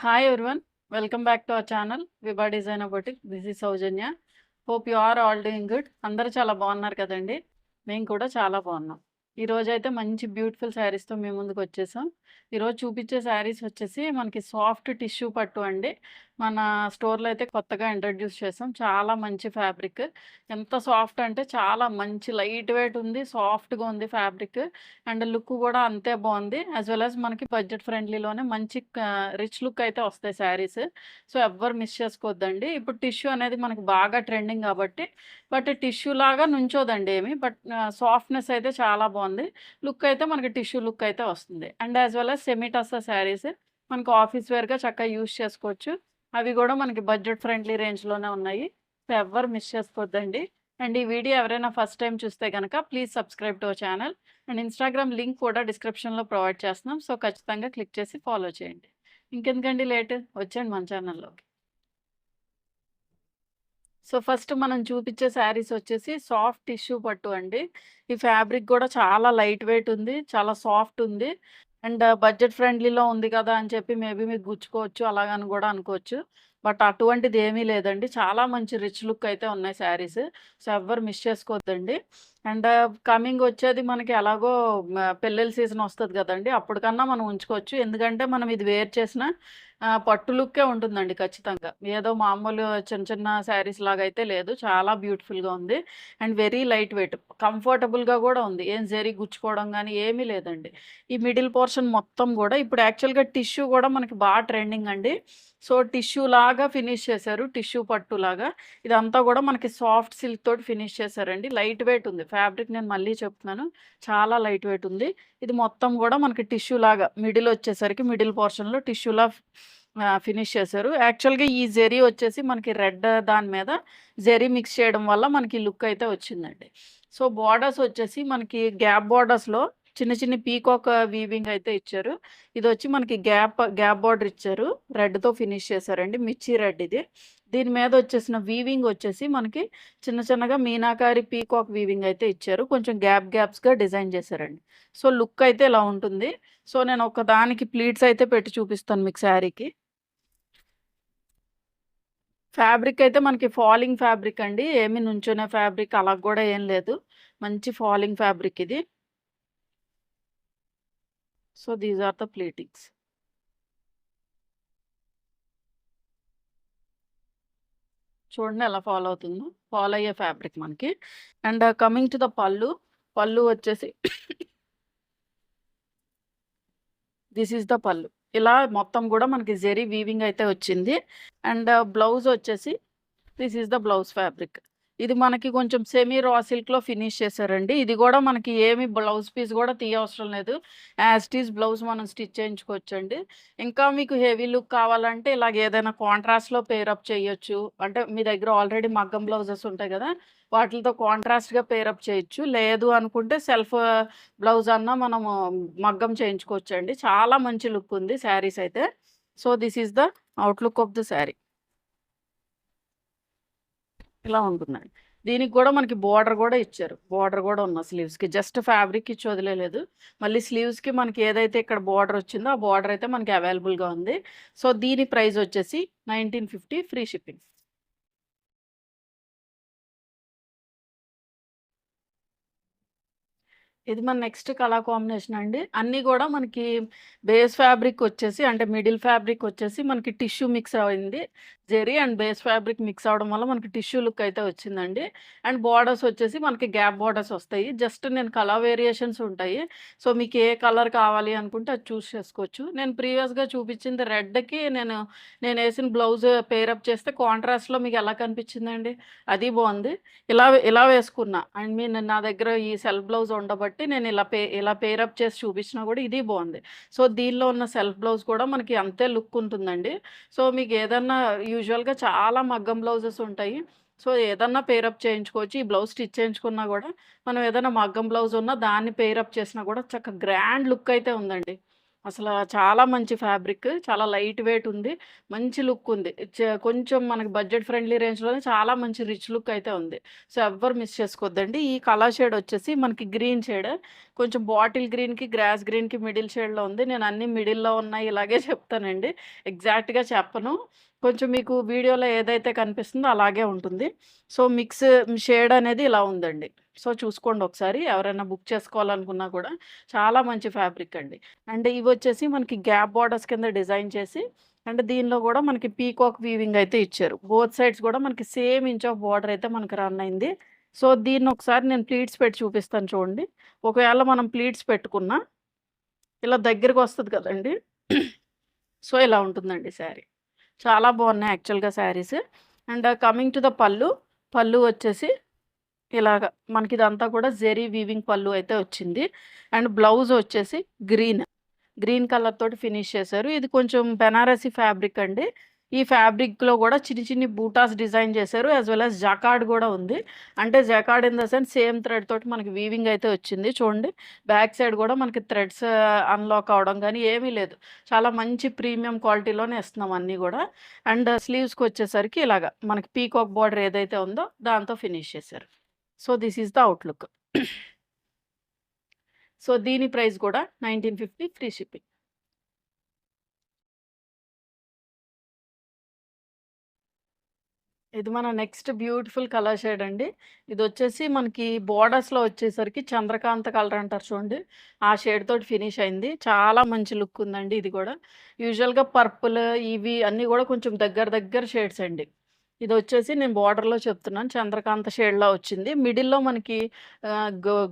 Hi everyone, welcome back to our channel Vibha Designer Boutique. This is Saujanya. Hope you are all doing good. అందరూ చాలా బాగున్నారు కదండి. మేము కూడా చాలా బాగున్నాం. ఈ రోజు అయితే మంచి బ్యూటిఫుల్ శారీస్ తో మేము ముందుకు వచ్చేసాం. ఈ రోజు చూపించే శారీస్ వచ్చేసి మనకి సాఫ్ట్ టిష్యూ పట్టు అండి. మన స్టోర్లో అయితే కొత్తగా ఇంట్రడ్యూస్ చేసాం. చాలా మంచి ఫ్యాబ్రిక్. ఎంత సాఫ్ట్ అంటే చాలా మంచి లైట్ వెయిట్ ఉంది, సాఫ్ట్గా ఉంది ఫ్యాబ్రిక్. అండ్ లుక్ కూడా అంతే బాగుంది. యాజ్ వెల్ యాజ్ మనకి బడ్జెట్ ఫ్రెండ్లీలోనే మంచి రిచ్ లుక్ అయితే వస్తాయి శారీస్. సో ఎవ్వరు మిస్ చేసుకోవద్దండి. ఇప్పుడు టిష్యూ అనేది మనకి బాగా ట్రెండింగ్ కాబట్టి, బట్ టిష్యూ లాగా నుంచోదండి ఏమి, బట్ సాఫ్ట్నెస్ అయితే చాలా బాగుంది. లుక్ అయితే మనకి టిష్యూ లుక్ అయితే వస్తుంది. And as well as semi tussar saris మనకు ఆఫీస్ వేర్గా చక్కగా యూస్ చేసుకోవచ్చు. అవి కూడా మనకి బడ్జెట్ ఫ్రెండ్లీ రేంజ్లోనే ఉన్నాయి. సో ఎవ్వరు మిస్ చేసుకోవద్దండి. అండ్ ఈ వీడియో ఎవరైనా ఫస్ట్ టైం చూస్తే కనుక please subscribe to our channel. And Instagram link కూడా డిస్క్రిప్షన్లో ప్రొవైడ్ చేస్తున్నాం. సో ఖచ్చితంగా క్లిక్ చేసి ఫాలో చేయండి. ఇంకెందుకండి లేట్, వచ్చేయండి మన ఛానల్లోకి. సో ఫస్ట్ మనం చూపించే శారీస్ వచ్చేసి సాఫ్ట్ టిష్యూ పట్టు అండి. ఈ ఫ్యాబ్రిక్ కూడా చాలా లైట్ వెయిట్ ఉంది, చాలా సాఫ్ట్ ఉంది. అండ్ బడ్జెట్ ఫ్రెండ్లీలో ఉంది కదా అని చెప్పి మేబీ మీకు గుచ్చుకోవచ్చు అలాగని కూడా అనుకోవచ్చు. బట్ అటువంటిది ఏమీ లేదండి. చాలా మంచి రిచ్ లుక్ అయితే ఉన్నాయి శారీస్. సో ఎవ్వరు మిస్ చేసుకోవద్దండి. అండ్ కమింగ్ వచ్చేది మనకి ఎలాగో పెళ్ళిళ్ళ సీజన్ వస్తుంది కదండి, అప్పటికన్నా మనం ఉంచుకోవచ్చు. ఎందుకంటే మనం ఇది వేర్ చేసిన పట్టు లుక్కే ఉంటుందండి ఖచ్చితంగా. ఏదో మామూలు చిన్న చిన్న శారీస్ లాగా అయితే లేదు. చాలా బ్యూటిఫుల్గా ఉంది. అండ్ వెరీ లైట్ వెయిట్, కంఫర్టబుల్గా కూడా ఉంది. ఏం జరీ గుచ్చుకోవడం కానీ ఏమీ లేదండి. ఈ మిడిల్ పోర్షన్ మొత్తం కూడా ఇప్పుడు యాక్చువల్గా టిష్యూ కూడా మనకి బాగా ట్రెండింగ్ అండి. సో టిష్యూ లాగా ఫినిష్ చేశారు, టిష్యూ పట్టు లాగా. ఇదంతా కూడా మనకి సాఫ్ట్ సిల్క్ తోటి ఫినిష్ చేశారండి. లైట్ వెయిట్ ఉంది ఫ్యాబ్రిక్, నేను మళ్ళీ చెప్తున్నాను చాలా లైట్ వెయిట్ ఉంది. ఇది మొత్తం కూడా మనకి టిష్యూ లాగా మిడిల్ వచ్చేసరికి మిడిల్ పోర్షన్లో టిష్యూలా ఫినిష్ చేశారు. యాక్చువల్గా ఈ జెరీ వచ్చేసి మనకి రెడ్ దాని మీద జెరీ మిక్స్ చేయడం వల్ల మనకి లుక్ అయితే వచ్చిందండి. సో బార్డర్స్ వచ్చేసి మనకి గ్యాప్ బార్డర్స్లో చిన్న చిన్న పీకాక్ వీవింగ్ అయితే ఇచ్చారు. ఇది వచ్చి మనకి గ్యాప్ బార్డర్ ఇచ్చారు, రెడ్తో ఫినిష్ చేశారండి, మిర్చి రెడ్ ఇది. దీని మీద వచ్చేసిన వీవింగ్ వచ్చేసి మనకి చిన్న చిన్నగా మీనాకారి పీకాక్ వీవింగ్ అయితే ఇచ్చారు. కొంచెం గ్యాప్స్గా డిజైన్ చేశారండి. సో లుక్ అయితే ఇలా ఉంటుంది. సో నేను ఒక దానికి ప్లీట్స్ అయితే పెట్టి చూపిస్తాను మీకు శారీకి. ఫ్యాబ్రిక్ అయితే మనకి ఫాలింగ్ ఫ్యాబ్రిక్ అండి, ఏమి నుంచునే ఫ్యాబ్రిక్ అలా కూడా ఏం లేదు. మంచి ఫాలింగ్ ఫ్యాబ్రిక్ ఇది. So these are the pleatings. చూడండి ఎలా ఫాలో అవుతుందో, ఫాలో అయ్యే ఫ్యాబ్రిక్ మనకి. అండ్ కమింగ్ టు ద పళ్ళు వచ్చేసి దిస్ ఈస్ ద పళ్ళు. ఇలా మొత్తం కూడా మనకి జెరీ వీవింగ్ అయితే వచ్చింది. అండ్ బ్లౌజ్ వచ్చేసి this is the blouse fabric. ఇది మనకి కొంచెం సెమీ రా సిల్క్లో ఫినిష్ చేశారండి. ఇది కూడా మనకి ఏమి బ్లౌజ్ పీస్ కూడా తీయవసరం లేదు, యాజ్ ఇట్ ఈస్ బ్లౌజ్ మనం స్టిచ్ చేయించుకోవచ్చండి. ఇంకా మీకు హెవీ లుక్ కావాలంటే ఇలాగ ఏదైనా కాంట్రాస్ట్లో పేరప్ చేయొచ్చు. అంటే మీ దగ్గర ఆల్రెడీ మగ్గం బ్లౌజెస్ ఉంటాయి కదా, వాటితో కాంట్రాస్ట్గా పేరప్ చేయొచ్చు. లేదు అనుకుంటే సెల్ఫ్ బ్లౌజ్ అన్నా మనము మగ్గం చేయించుకోవచ్చండి. చాలా మంచి లుక్ ఉంది శారీస్ అయితే. So this is the outlook of the sari. ఇలా ఉంటుందండి. దీనికి కూడా మనకి బోర్డర్ కూడా ఇచ్చారు. బోర్డర్ కూడా ఉన్న స్లీవ్స్కి జస్ట్ ఫ్యాబ్రిక్ ఇచ్చి వదిలేదు. మళ్ళీ స్లీవ్స్కి మనకి ఏదైతే ఇక్కడ బోర్డర్ వచ్చిందో ఆ బోర్డర్ అయితే మనకి అవైలబుల్గా ఉంది. సో దీని ప్రైస్ వచ్చేసి 1950 ఫ్రీ షిప్పింగ్. ఇది మన నెక్స్ట్ కలర్ కాంబినేషన్ అండి. అన్నీ కూడా మనకి బేస్ ఫ్యాబ్రిక్ వచ్చేసి అంటే మిడిల్ ఫ్యాబ్రిక్ వచ్చేసి మనకి టిష్యూ మిక్స్ అయింది. Zari and base fabric mix అవడం వల్ల మనకి టిష్యూ లుక్ అయితే వచ్చిందండి. అండ్ బార్డర్స్ వచ్చేసి మనకి గ్యాప్ బార్డర్స్ వస్తాయి. జస్ట్ నేను కలర్ వేరియేషన్స్ ఉంటాయి. సో మీకు ఏ కలర్ కావాలి అనుకుంటే అది చూస్ చేసుకోవచ్చు. నేను ప్రీవియస్గా చూపించింది రెడ్కి నేను వేసిన బ్లౌజ్ పేరప్ చేస్తే కాంట్రాస్ట్లో మీకు ఎలా కనిపించిందండి, అది బాగుంది. ఇలా వేసుకున్నా. ఐ మీన్ నా దగ్గర ఈ సెల్ఫ్ బ్లౌజ్ ఉండబట్టి నేను ఇలా పేరప్ చేసి చూపించినా కూడా ఇది బాగుంది. సో దీనిలో ఉన్న సెల్ఫ్ బ్లౌజ్ కూడా మనకి అంతే లుక్ ఉంటుందండి. సో మీకు ఏదన్నా యూజువల్గా చాలా మగ్గం బ్లౌజెస్ ఉంటాయి. సో ఏదన్నా పేరప్ చేయించుకోవచ్చు. ఈ బ్లౌజ్ స్టిచ్ చేయించుకున్నా కూడా మనం ఏదైనా మగ్గం బ్లౌజ్ ఉన్నా దాన్ని పేరప్ చేసినా కూడా చక్కగా గ్రాండ్ లుక్ అయితే ఉందండి. అసల చాలా మంచి ఫ్యాబ్రిక్. చాలా లైట్ వెయిట్ ఉంది. మంచి లుక్ ఉంది. కొంచెం మనకి బడ్జెట్ ఫ్రెండ్లీ రేంజ్‌లోనే చాలా మంచి రిచ్ లుక్ అయితే ఉంది. సో, ఎవ్వరు మిస్ చేసుకోవద్దండి. ఈ కలర్ షేడ్ వచ్చేసి మనకి గ్రీన్ షేడ్. కొంచెం బాటిల్ గ్రీన్‌కి, గ్రాస్ గ్రీన్‌కి మిడిల్ షేడ్‌లో ఉంది. నేను అన్నీ మిడిల్‌లో ఉన్నాయి ఇలాగే చెప్తానండి. ఎగ్జాక్ట్‌గా చెప్పను. కొంచెం మీకు వీడియోలో ఏదైతే కనిపిస్తుందో అలాగే ఉంటుంది. సో, మిక్స్ షేడ్ అనేది ఇలా ఉందండి. సో, చూసుకోండి ఒకసారి. ఎవరైనా బుక్ చేసుకోవాలనుకున్నా కూడా చాలా మంచి ఫ్యాబ్రిక్ అండి. అండ్ ఇవొచ్చేసి మనకి గ్యాప్ బోర్డర్స్ కింద డిజైన్ చేసి అండ్ దీనిలో గూడా మనకి పీకాక్ వీవింగ్ అయితే ఇచ్చారు. బోత్ సైడ్స్ గూడా మనకి సేమ్ ఇంచ్ ఆఫ్ బోర్డర్ అయితే మనకి రన్ అయింది. సో, దీన్నొకసారి నేను ప్లీట్స్ పెట్టి చూపిస్తాను చూడండి. ఒకవేళ మనం ప్లీట్స్ పెట్టుకున్నా ఇలా దగ్గరకొస్తది కదండీ! సో, ఇలా ఉంటుందండి శారీ. చాలా బావున్నాయి యాక్చువల్‌గా saris. And coming to the పల్లు. పల్లు వచ్చేసి ఇలాగ మనకిదంతా కూడా జెరీ వీవింగ్ పల్లు అయితే వచ్చింది. అండ్ బ్లౌజ్ వచ్చేసి గ్రీన్. గ్రీన్ కలర్ తోటి ఫినిష్ చేశారు. ఇది కొంచెం బెనారసి ఫ్యాబ్రిక్ అండి. ఈ ఫ్యాబ్రిక్‌లో గూడా చిన్ని చిన్ని బూటాస్ డిజైన్ చేశారు. యాస్ వెల్ యాస్ జకార్డ్ గూడా ఉంది. అంటే jacquard in the sense same thread తోటి మనకి వీవింగ్ అయితే వచ్చింది. చూడండి బ్యాక్ సైడ్ గూడా మనకి థ్రెడ్స్ అన్‌లాక్ అవ్వడం గానీ ఏమీ లేదు. చాలా మంచి ప్రీమియం క్వాలిటీలోనే ఇస్తున్నాం అన్నీ గూడా. అండ్ స్లీవ్స్‌కొచ్చేసరికి ఇలాగ మనకి పీకాక్ బోర్డర్ ఏదైతే ఉందో దాంతో ఫినిష్ చేశారు. So, this is the outlook. So, దీని ప్రైస్ గూడా 1950 ఫ్రీ షిప్పింగ్. ఇది మన నెక్స్ట్ బ్యూటిఫుల్ కలర్ షేడ్ అండి. ఇదొచ్చేసి మనకి బోర్డర్స్‌లో వచ్చేసరికి చంద్రకాంత కలర్ అంటారు చూడండి. ఆ షేడ్ తోటి ఫినిష్ అయింది. చాలా మంచి లుక్ ఉందండి ఇది గూడా. యూజువల్‌గా పర్పుల్ ఇవి అన్నీ గూడా కొంచెం దగ్గర దగ్గర షేడ్స్ అండి. ఇదొచ్చేసి నేను బోర్డర్‌లో చెప్తున్నాను. చంద్రకాంత షేడ్‌లా వచ్చింది. మిడిల్‌లో మనకి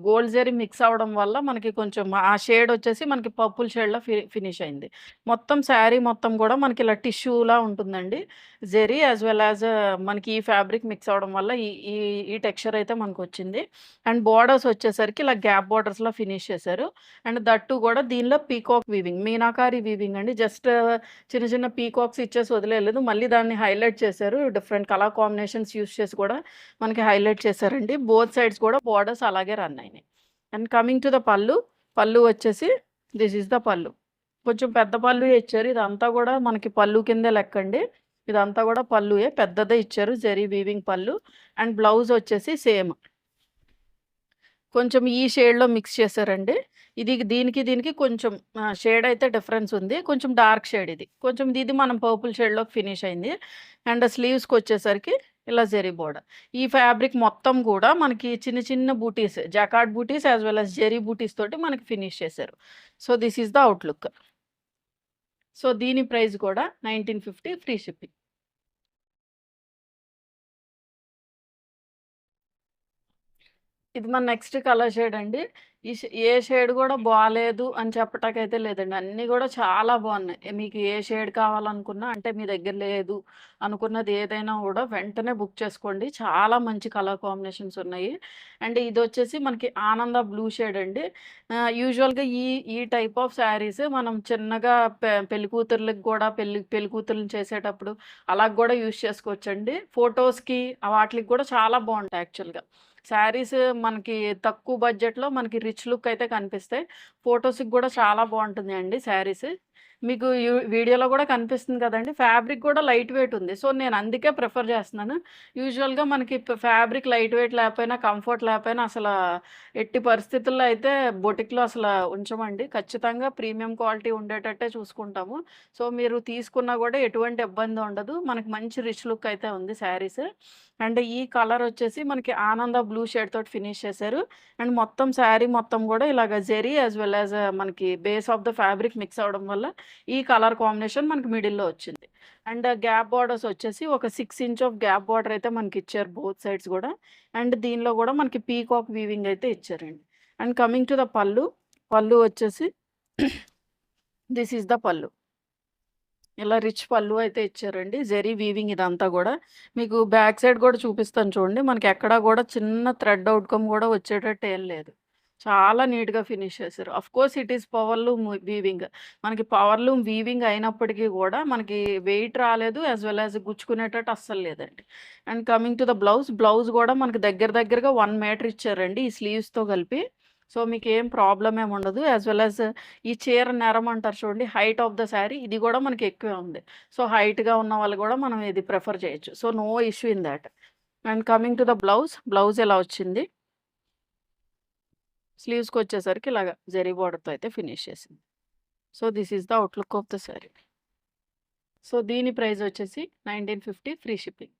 గోల్డ్ జరీ మిక్స్ అవ్వడం వల్ల మనకి కొంచెం ఆ షేడ్ వచ్చేసి మనకి పర్పుల్ షేడ్‌లో ఫినిష్ అయింది. మొత్తం శారీ మొత్తం గూడా మనకి ఇలా టిష్యూలా ఉంటుందండి. జెరీ యాస్ వెల్ యాస్ మనకి ఈ ఫ్యాబ్రిక్ మిక్స్ అవ్వడం వల్ల ఈ ఈ ఈ టెక్స్చర్ అయితే మనకొచ్చింది. అండ్ బోర్డర్స్ వచ్చేసరికి ఇలా గ్యాప్ బోర్డర్స్‌లో ఫినిష్ చేశారు. అండ్ దట్ టూ కూడా దీనిలో పీకాక్ వీవింగ్, మీనాకారి వీవింగ్ అండి. జస్ట్ చిన్న చిన్న పీకాక్స్ ఇచ్చేసి వదిలేయలేదు. మళ్ళీ దాన్ని హైలైట్ చేశారు. డిఫరెంట్ కలర్ కాంబినేషన్స్ యూజ్ చేసి కూడా మనకి హైలైట్ చేశారండి. బోత్ సైడ్స్ కూడా బోర్డర్స్ అలాగే రన్ అయినాయి. అండ్ కమింగ్ టు ద పల్లు. పల్లు వచ్చేసి దిస్ ఈస్ ద పల్లు. కొంచెం పెద్ద పల్లుయే ఇచ్చారు. ఇదంతా గూడా మనకి పల్లు కిందే లెక్కండి. ఇదంతా గూడా పల్లుయే. పెద్దదే ఇచ్చారు. జరీ వీవింగ్ పల్లు. అండ్ బ్లౌజ్ వచ్చేసి సేమ్. కొంచెం ఈ షేడ్‌లో మిక్స్ చేశారండి. దీనికి కొంచెం షేడ్ అయితే డిఫరెన్స్ ఉంది. కొంచెం డార్క్ షేడ్ ఇది. కొంచెం ఇది మనం పర్పుల్ షేడ్‌లోకి ఫినిష్ అయింది. అండ్ స్లీవ్స్‌కొచ్చేసరికి ఇలా జెరీ బోర్డర్. ఈ ఫ్యాబ్రిక్ మొత్తం గూడా మనకి చిన్న చిన్న బూటీస్, జకార్డ్ బూటీస్ యాస్ వెల్ యాస్ జెరీ బూటీస్ తోటి మనకి ఫినిష్ చేశారు. So, this is the outlook. So, దీని ప్రైస్ కూడా 1950 ఫ్రీ షిప్పింగ్. ఇది మన నెక్స్ట్ కలర్ షేడ్ అండి. ఏ షేడ్ గూడా బాలేదు అని చెప్పటానికైతే లేదండి. అన్నీ గూడా చాలా బావున్నాయి. మీకు ఏ షేడ్ కావాలనుకున్నా అంటే మీ దగ్గర లేదు అనుకున్నది ఏదైనా గూడా వెంటనే బుక్ చేసుకోండి. చాలా మంచి కలర్ కాంబినేషన్స్ ఉన్నాయి. అండ్ ఇదొచ్చేసి మనకి ఆనంద బ్లూ షేడ్ అండి. యూజువల్‌గా ఈ ఈ టైప్ ఆఫ్ శారీస్ మనం చిన్నగా పెళ్ళికూతుర్లకి గూడా పెళ్ళికూతుర్లని చేసేటప్పుడు అలాగ గూడా యూజ్ చేసుకోవచ్చండి. ఫోటోస్‌కి వాటిలికి గూడా చాలా బావుంటాయి యాక్చువల్‌గా. శారీస్ మనకి తక్కువ బడ్జెట్‌లో మనకి రిచ్ లుక్ అయితే కనిపిస్తాయి. ఫోటోస్‌కి గూడా చాలా బావుంటున్నాయండి శారీస్. మీకు వీడియోలో గూడా కనిపిస్తుంది కదండీ! ఫ్యాబ్రిక్ గూడా లైట్ వెయిట్ ఉంది. సో, నేను అందుకే ప్రిఫర్ చేస్తున్నాను. యూజువల్‌గా మనకి ఫ్యాబ్రిక్ లైట్ వెయిట్ లేకపోయినా, కంఫర్ట్ లేకపోయినా ఎట్టి పరిస్థితుల్లో అయితే బొటిక్‌లో ఉంచమండి. ఖచ్చితంగా ప్రీమియం క్వాలిటీ ఉండేటట్టే చూసుకుంటాము. సో, మీరు తీసుకున్నా గూడా ఎటువంటి ఇబ్బంది ఉండదు. మనకి మంచి రిచ్ లుక్ అయితే ఉంది శారీస్. అండ్ ఈ కలర్ వచ్చేసి మనకి ఆనంద బ్లూ షేడ్ తోటి ఫినిష్ చేశారు. అండ్ మొత్తం శారీ మొత్తం గూడా ఇలాగ జెరీ యాస్ వెల్ యాస్ మనకి base of the fabric mix అవ్వడం వల్ల ఈ కలర్ కాంబినేషన్ మనకి మిడిల్‌లో వచ్చింది. అండ్ గ్యాప్ బోర్డర్స్ వచ్చేసి ఒక 6 ఇంచ్ ఆఫ్ గ్యాప్ బోర్డర్ అయితే మనకిచ్చారు బోత్ సైడ్స్ గూడా. అండ్ దీనిలో గూడా మనకి పీకాక్ వీవింగ్ అయితే ఇచ్చారండి. అండ్ కమింగ్ టు ద పల్లు. పల్లు వచ్చేసి దిస్ ఈస్ ద పల్లు. ఇలా రిచ్ పల్లు అయితే ఇచ్చారండి. జెరీ వీవింగ్ ఇదంతా గూడా. మీకు బ్యాక్ సైడ్ గూడా చూపిస్తాను చూడండి. మనకెక్కడా గూడా చిన్న థ్రెడ్ అవుట్‌కమ్ గూడా వచ్చేటట్టు ఏం లేదు. చాలా నీట్‌గా ఫినిష్ చేశారు. Of course it is powerloom weaving. మనకి పవర్లూమ్ వీవింగ్ అయినప్పటికీ గూడా మనకి వెయిట్ రాలేదు. యాస్ వెల్ యాస్ గుచ్చుకునేటట్టు అస్సలు లేదండి. And coming to the blouse. Blouse గూడా మనకి దగ్గరగా 1 మీటర్ ఇచ్చారండి ఈ స్లీవ్స్‌తో కలిపి. సో, మీకేం ప్రాబ్లమ్ ఏమి ఉండదు. యాస్ వెల్ యాస్ ఈ చీర నెరం అంటారు చూడండి, హైట్ ఆఫ్ ద శారీ ఇది గూడా మనకి ఎక్కువే ఉంది. సో, హైట్‌గా ఉన్న వాళ్ళు గూడా మనం ఇది ప్రిఫర్ చేయొచ్చు. So, no issue in that. And coming to the blouse, blouse ఇలా వచ్చింది. స్లీవ్స్‌కొచ్చేసరికి ఇలాగ జరీ బోర్డర్‌తో అయితే ఫినిష్ చేసింది. So, this is the outlook of the sari. So, దీని ప్రైస్ వచ్చేసి 1950 ఫ్రీ షిప్పింగ్.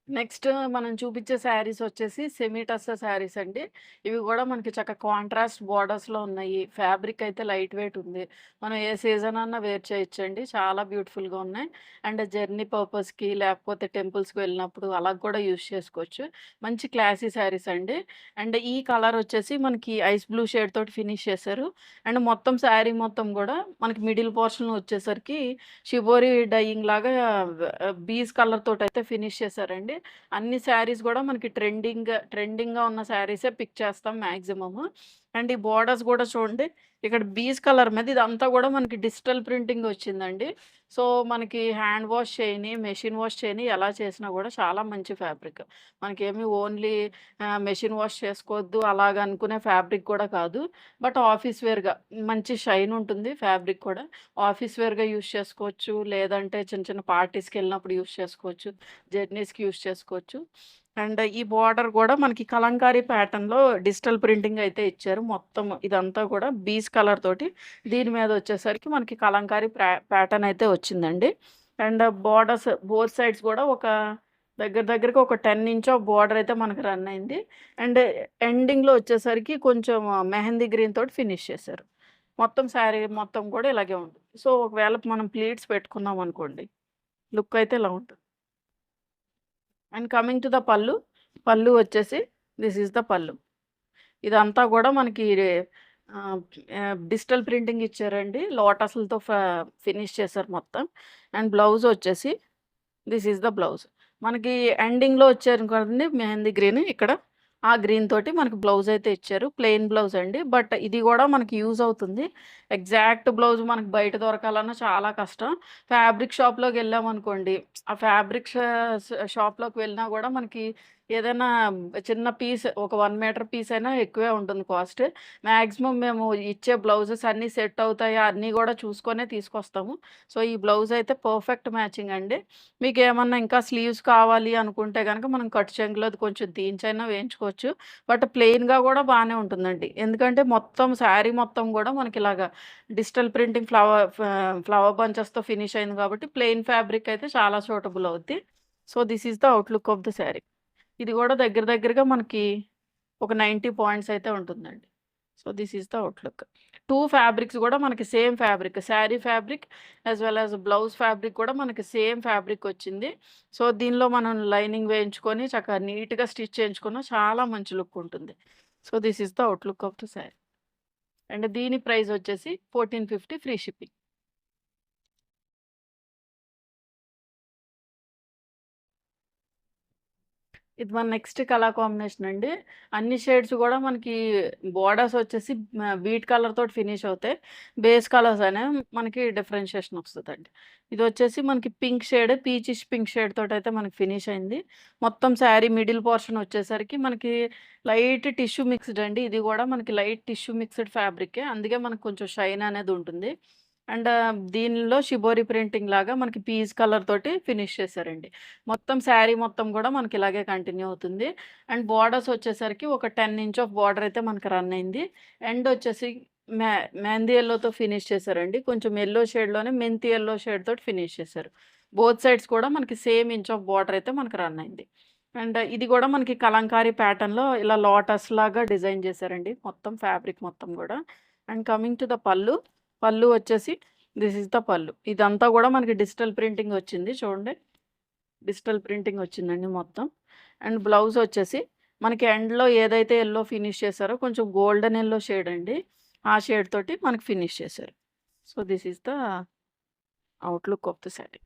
నెక్స్ట్ మనం చూపించే శారీస్ వచ్చేసి సెమీ టస్సర్ శారీస్ అండి. ఇవి గూడా మనకి చక్కగా కాంట్రాస్ట్ బోర్డర్స్‌లో ఉన్నాయి. ఫ్యాబ్రిక్ అయితే లైట్ వెయిట్ ఉంది. మనం ఏ సీజన్ అన్నా వేర్ చేయొచ్చండి. చాలా బ్యూటిఫుల్‌గా ఉన్నాయి. అండ్ జర్నీ పర్పస్‌కి లేకపోతే టెంపుల్స్‌కి వెళ్ళినప్పుడు అలా కూడా యూజ్ చేసుకోవచ్చు. మంచి క్లాసీ శారీస్ అండి. అండ్ ఈ కలర్ వచ్చేసి మనకి ఐస్ బ్లూ షేడ్ తోటి ఫినిష్ చేశారు. అండ్ మొత్తం శారీ మొత్తం గూడా మనకి మిడిల్ పోర్షన్ వచ్చేసరికి షిబోరి డైయింగ్ లాగా బీస్ కలర్ తోటయితే ఫినిష్ చేశారండి. అన్ని శారీస్ గూడా మనకి ట్రెండింగ్‌గా ఉన్న శారీసే పిక్ చేస్తాం మాక్సిమము. అండ్ ఈ బోర్డర్స్ గూడా చూడండి. ఇక్కడ బీస్ కలర్ మీద ఇదంతా గూడా మనకి డిజిటల్ ప్రింటింగ్ వచ్చిందండి. సో, మనకి హ్యాండ్ వాష్ చేయని, మెషిన్ వాష్ చేయని ఎలా చేసినా గూడా చాలా మంచి ఫ్యాబ్రిక్. మనకేమి ఓన్లీ మెషిన్ వాష్ చేసుకోవద్దు అలాగ అనుకునే ఫ్యాబ్రిక్ కూడా కాదు. బట్ ఆఫీస్ వేర్‌గా మంచి షైన్ ఉంటుంది ఫ్యాబ్రిక్ కూడా. ఆఫీస్ వేర్‌గా యూజ్ చేసుకోవచ్చు. లేదంటే చిన్న చిన్న పార్టీస్‌కెళ్ళినప్పుడు యూజ్ చేసుకోవచ్చు. జర్నీస్‌కి యూజ్ చేసుకోవచ్చు. అండ్ ఈ బోర్డర్ గూడా మనకి కలంకారీ ప్యాటర్న్‌లో డిజిటల్ ప్రింటింగ్ అయితే ఇచ్చారు. మొత్తం ఇదంతా కూడా బీస్ కలర్ తోటి దీని మీద వచ్చేసరికి మనకి కలంకారీ ప్యాటర్న్ అయితే వచ్చిందండి. అండ్ బోర్డర్స్ బోత్ సైడ్స్ గూడా ఒక దగ్గరగా ఒక 10 ఇంచ్ ఆఫ్ బోర్డర్ అయితే మనకు రన్ అయింది. అండ్ ఎండింగ్‌లో వచ్చేసరికి కొంచెం మెహందీ గ్రీన్ తోటి ఫినిష్ చేశారు. మొత్తం శారీ మొత్తం కూడా ఇలాగే ఉంటుంది. సో, ఒకవేళ మనం ప్లీట్స్ పెట్టుకున్నాం అనుకోండి, లుక్ అయితే ఇలా ఉంటుంది. అండ్ కమింగ్ టు ద పళ్ళు, పళ్ళు వచ్చేసి దిస్ ఈస్ ద పళ్ళు. ఇదంతా గూడా మనకి ఆహ్, డిజిటల్ ప్రింటింగ్ ఇచ్చారండి. లోటస్‌లతో ఫినిష్ చేశారు మొత్తం. అండ్ బ్లౌజ్ వచ్చేసి దిస్ ఈస్ ద బ్లౌజ్. మనకి ఎండింగ్‌లో వచ్చారు కదండీ మెహందీ గ్రీన్ ఇక్కడ. ఆ గ్రీన్ తోటి మనకి బ్లౌజ్ అయితే ఇచ్చారు. ప్లెయిన్ బ్లౌజ్ అండి. బట్ ఇది గూడా మనకి యూజ్ అవుతుంది. ఎగ్జాక్ట్ బ్లౌజ్ మనకు బయట దొరకాలన్నా చాలా కష్టం. ఫ్యాబ్రిక్ షాప్‌లోకెళ్ళామనుకోండి, ఆ ఫ్యాబ్రిక్ షాప్‌లోకి వెళ్ళినా గూడా మనకి ఏదైనా చిన్న పీస్ ఒక 1 మీటర్ పీస్ అయినా ఎక్కువే ఉంటుంది కాస్ట్. మాక్సిమం మేము ఇచ్చే బ్లౌజెస్ అన్నీ సెట్ అవుతాయా అన్నీ గూడా చూసుకొనే తీసుకొస్తాము. సో, ఈ బ్లౌజ్ అయితే పర్ఫెక్ట్ మ్యాచింగ్ అండి. మీకేమన్నా ఇంకా స్లీవ్స్ కావాలి అనుకుంటే గనక మనం కట్టు చెంగులోది కొంచెం తీయించైనా వేయించుకోవచ్చు. బట్ ప్లెయిన్‌గా గూడా బానే ఉంటుందండి. ఎందుకంటే మొత్తం శారీ మొత్తం గూడా మనకిలాగా డిజిటల్ ప్రింటింగ్ ఫ్లవర్ బంచెస్‌తో ఫినిష్ అయింది కాబట్టి ప్లెయిన్ ఫ్యాబ్రిక్ అయితే చాలా సూటబుల్ అవుద్ది. So, this is the outlook of the sari. ఇది గూడా దగ్గరగా మనకి ఒక 90 పాయింట్స్ అయితే ఉంటుందండి. So, this is the outlook. 2 fabrics గూడా మనకి same fabric. Sari fabric as well as blouse fabric కూడా మనకి సేమ్ ఫ్యాబ్రిక్ వచ్చింది. సో, దీనిలో మనం లైనింగ్ వేయించుకొని చక్కగా నీట్‌గా స్టిచ్ చేయించుకున్న చాలా మంచి లుక్ ఉంటుంది. So, this is the outlook of the sari. And దీని ప్రైస్ వచ్చేసి 1450 ఫ్రీ షిప్పింగ్. ఇది మన నెక్స్ట్ కలర్ కాంబినేషన్ అండి. అన్ని షేడ్స్ గూడా మనకి బోర్డర్స్ వచ్చేసి వీట్ కలర్ తోటి ఫినిష్ అవుతాయి. బేస్ కలర్స్ అనేవి మనకి డిఫరెన్షియేషన్ వస్తదండి. ఇదొచ్చేసి మనకి pink shade, peachish pink shade తోటయితే మనకి ఫినిష్ అయింది. మొత్తం శారీ మిడిల్ పోర్షన్ వచ్చేసరికి మనకి లైట్ టిష్యూ మిక్స్‌డ్ అండి. ఇది గూడా మనకి లైట్ టిష్యూ మిక్స్‌డ్ ఫ్యాబ్రికే. అందుకే మనకు కొంచెం షైన్ అనేది ఉంటుంది. అండ్ దీనిలో షిబోరి ప్రింటింగ్ లాగా మనకి పీచ్ కలర్ తోటి ఫినిష్ చేశారండి. మొత్తం శారీ మొత్తం గూడా మనకి ఇలాగే కంటిన్యూ అవుతుంది. అండ్ బోర్డర్స్ వచ్చేసరికి ఒక 10 ఇంచ్ ఆఫ్ బోర్డర్ అయితే మనకి రన్ అయింది. ఎండ్ వచ్చేసి మె మెహందీ యెల్లోతో ఫినిష్ చేశారండి. కొంచెం యెల్లో షేడ్‌లోనే మెంతి యెల్లో షేడ్ తోటి ఫినిష్ చేశారు. బోత్ సైడ్స్ కూడా మనకి సేమ్ ఇంచ్ ఆఫ్ బోర్డర్ అయితే మనకి రన్ అయింది. అండ్ ఇది గూడా మనకి కలంకారీ ప్యాటర్న్‌లో ఇలా లోటస్ లాగా డిజైన్ చేశారండి. మొత్తం ఫ్యాబ్రిక్ మొత్తం గూడా. అండ్ కమింగ్ టు ద పళ్ళు, పళ్ళు వచ్చేసి దిస్ ఈస్ ద పళ్ళు. ఇదంతా గూడా మనకి డిజిటల్ ప్రింటింగ్ వచ్చింది చూడండి. డిజిటల్ ప్రింటింగ్ వచ్చిందండి మొత్తం. అండ్ బ్లౌజ్ వచ్చేసి మనకి ఎండ్‌లో ఏదైతే యెల్లో ఫినిష్ చేశారో కొంచెం గోల్డెన్ యెల్లో షేడ్ అండి. ఆ షేడ్ తోటి మనకి ఫినిష్ చేశారు. So, this is the outlook of the sari.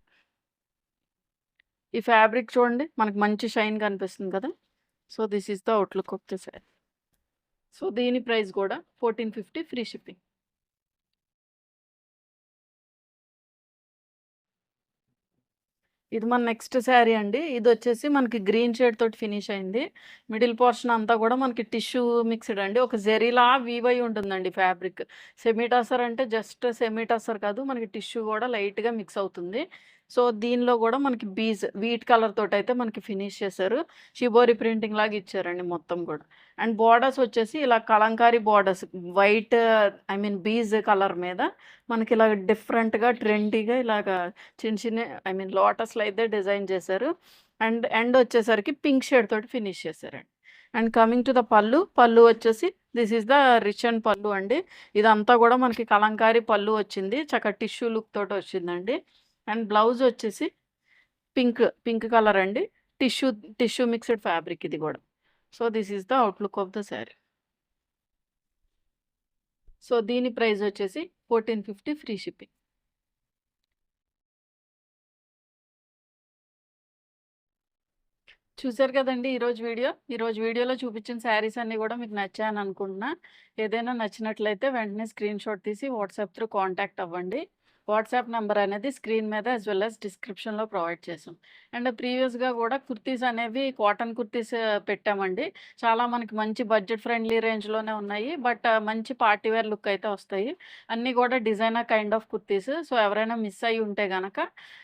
ఈ ఫ్యాబ్రిక్ చూడండి మనకు మంచి షైన్ కనిపిస్తుంది కదా! So, this is the outlook of the sari. So, దీని ప్రైస్ గూడా 1450 ఫ్రీ షిప్పింగ్. ఇది మన నెక్స్ట్ శారీ అండి. ఇదొచ్చేసి మనకి గ్రీన్ షేడ్ తోటి ఫినిష్ అయింది. మిడిల్ పోర్షన్ అంతా కూడా మనకి టిష్యూ మిక్స్‌డ్ అండి. ఒక జెరీలా వీవ్ అయ్యి ఉంటుందండి ఫ్యాబ్రిక్. సెమీ టసర్ అంటే జస్ట్ సెమీ టసర్ కాదు. మనకి టిష్యూ కూడా లైట్‌గా మిక్స్ అవుతుంది. సో, దీనిలో కూడా మనకి వీట్ కలర్ తోటయితే మనకి ఫినిష్ చేశారు. షిబోరి ప్రింటింగ్ లాగా ఇచ్చారండి మొత్తం కూడా. అండ్ బోర్డర్స్ వచ్చేసి ఇలా Kalamkari borders white I mean colour మీద మనకిలాగ డిఫరెంట్‌గా, ట్రెండీగా ఇలాగా చిన్న చిన్న ఐ మీన్ లోటస్‌లో అయితే డిజైన్ చేశారు. అండ్ ఎండ్ వచ్చేసరికి పింక్ షేడ్ తోటి ఫినిష్ చేశారండి. అండ్ కమింగ్ టు ద పళ్ళు, పళ్ళు వచ్చేసి this is the rich and పళ్ళు అండి. ఇదంతా కూడా మనకి కలంకారీ పళ్ళు వచ్చింది. చక్కగా టిష్యూ లుక్ తోటి వచ్చిందండి. అండ్ బ్లౌజ్ వచ్చేసి పింక్ కలర్ అండి. టిష్యూ టిష్యూ మిక్స్డ్ ఫ్యాబ్రిక్ ఇది కూడా. So, this is the outlook of the sari. So, దీని ప్రైస్ వచ్చేసి 1450 ఫ్రీ షిప్పింగ్. చూసారు కదండీ ఈరోజు వీడియో. ఈరోజు వీడియోలో చూపించిన శారీస్ అన్నీ కూడా మీకు నచ్చాయని అనుకుంటున్నా. ఏదైనా నచ్చినట్లయితే వెంటనే స్క్రీన్‌షాట్ తీసి వాట్సాప్ త్రూ కాంటాక్ట్ అవ్వండి. వాట్సాప్ నంబర్ అనేది స్క్రీన్ మీద యాస్ వెల్ యాస్ డిస్క్రిప్షన్‌లో ప్రొవైడ్ చేసాం. అండ్ ప్రీవియస్‌గా కూడా కుర్తీస్ అనేవి కాటన్ కుర్తీస్ పెట్టామండి. చాలా మనకి మంచి బడ్జెట్ ఫ్రెండ్లీ రేంజ్‌లోనే ఉన్నాయి. బట్ మంచి పార్టీ వేర్ లుక్ అయితే వస్తాయి. అన్నీ కూడా designer kind of kurtis. So, ఎవరైనా మిస్ అయ్యి ఉంటే గనక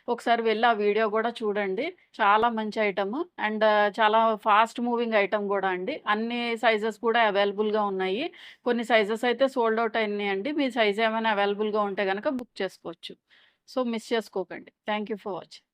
ఒకసారి వెళ్లి ఆ వీడియో కూడా చూడండి. చాలా మంచి ఐటెము. అండ్ చాలా ఫాస్ట్ మూవింగ్ ఐటెమ్ గూడా అండి. అన్ని సైజెస్ కూడా అవైలబుల్‌గా ఉన్నాయి. కొన్ని సైజెస్ అయితే సోల్డ్ ఔట్ అయినాయండి. మీ సైజ్ ఏమైనా అవైలబుల్‌గా ఉంటే గనక బుక్ చేసుకోవచ్చు. సో, మిస్ చేసుకోకండి. Thank you for watching.